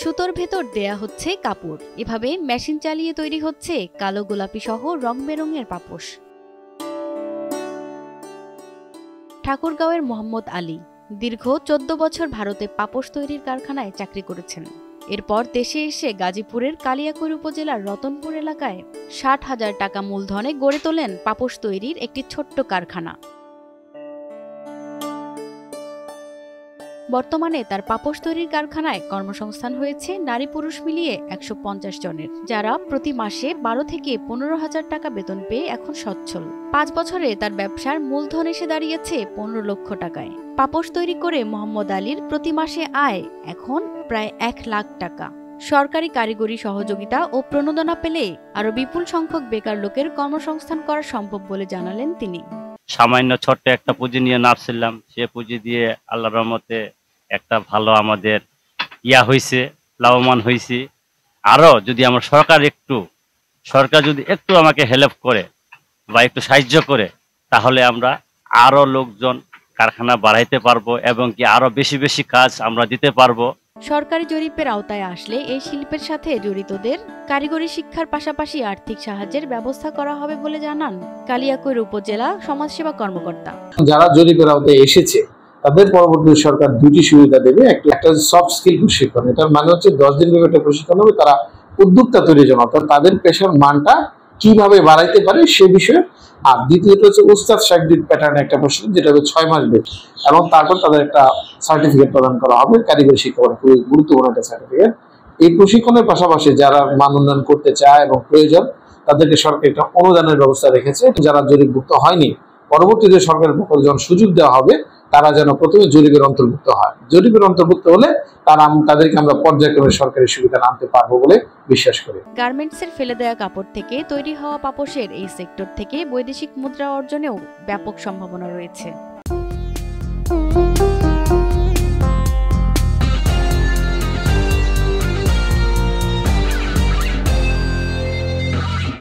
সুতোর ভেতর দেয়া হচ্ছে কাপড়, এভাবে মেশিন চালিয়ে তৈরি হচ্ছে কালো গোলাপি সহ রং বেরঙের পাপোশ। ঠাকুরগাঁওয়ের মোহাম্মদ আলী দীর্ঘ 14 বছর ভারতে পাপোশ তৈরির কারখানায় চাকরি করেছেন। এরপর দেশে এসে গাজীপুরের কালিয়াকৈর উপজেলার রতনপুর এলাকায় 60,000 টাকা মূলধনে গড়ে তোলেন পাপোশ তৈরির একটি ছোট্ট কারখানা। বর্তমানে তার পাপোশ তৈরির কারখানায় কর্মসংস্থান হয়েছে নারী পুরুষ মিলিয়ে 150 জনের, যারা প্রতি মাসে 12 থেকে 15,000 টাকা বেতন পেয়ে এখন সচ্ছল। 5 বছরে তার ব্যবসার মূলধন এসে দাঁড়িয়েছে 15 লক্ষ টাকায়। পাপোশ তৈরি করে মোহাম্মদ আলীর প্রতি মাসে আয় এখন প্রায় 1 লাখ টাকা। সরকারি কারিগরি সহযোগিতা ও প্রণোদনা পেলে আরো বিপুল সংখ্যক বেকার লোকের কর্মসংস্থান করা সম্ভব বলে জানালেন তিনি। সামান্য ছোট্ট একটা পুঁজি নিয়ে নামছিলাম, সে পুঁজি দিয়ে আল্লাহর রহমতে একটা ভালো আমাদের হয়েছে, লাভবান হয়েছি। আরো যদি আমার সরকার যদি একটু আমাকে হেল্প করে বা একটু সাহায্য করে, তাহলে আমরা আরো লোকজন কারখানা বাড়াইতে পারবো এবং কি আরো বেশি বেশি কাজ আমরা দিতে পারবো। সরকারি জরিপের আওতায় আসলে এই শিল্পের সাথে জড়িতদের কারিগরি শিক্ষার পাশাপাশি আর্থিক সাহায্যের ব্যবস্থা করা হবে বলে জানান কালিয়াকৈর উপজেলা সমাজসেবা কর্মকর্তা। যারা জরিপের আওতায় এসেছে তাদের পরবর্তী সরকার দুটি সুবিধা দেবে। একটা সফট স্কিল প্রশিক্ষণ, এটার মানে হচ্ছে 10 দিন ব্যাপী একটা প্রশিক্ষণ হবে, তারা উদ্যোক্তা তৈরির জন্য, অর্থাৎ তাদের পেশার মানটা কিভাবে বাড়াইতে পারে সে বিষয়ে। আর দ্বিতীয়ত হচ্ছে উস্তাদ সাহেবদের প্যাটার্নে একটা প্রশিক্ষণ, যেটা হবে 6 মাস ব্যাপী, এবং তারপর তাদের একটা সার্টিফিকেট প্রদান করা হবে, কারিগরি শিক্ষা খুবই গুরুত্বপূর্ণ একটা সার্টিফিকেট। এই প্রশিক্ষণের পাশাপাশি যারা মান উন্নয়ন করতে চায় এবং প্রয়োজন, তাদেরকে সরকার একটা অনুদানের ব্যবস্থা রেখেছে। যারা জরিপভুক্ত হয়নি, পরবর্তীতে সরকারের পক্ষ যখন সুযোগ দেওয়া হবে, তারা যেন প্রথমে জরিপের অন্তর্ভুক্ত হয়। জরিপের অন্তর্ভুক্ত হলে তাদেরকে আমরা পর্যায়ক্রমে সরকারি সুবিধা আনতে পারবো বলে বিশ্বাস করি। গার্মেন্টসের ফেলে দেওয়া কাপড় থেকে তৈরি হওয়া পাপোশের এই সেক্টর থেকে বৈদেশিক মুদ্রা অর্জনেও ব্যাপক সম্ভাবনা রয়েছে।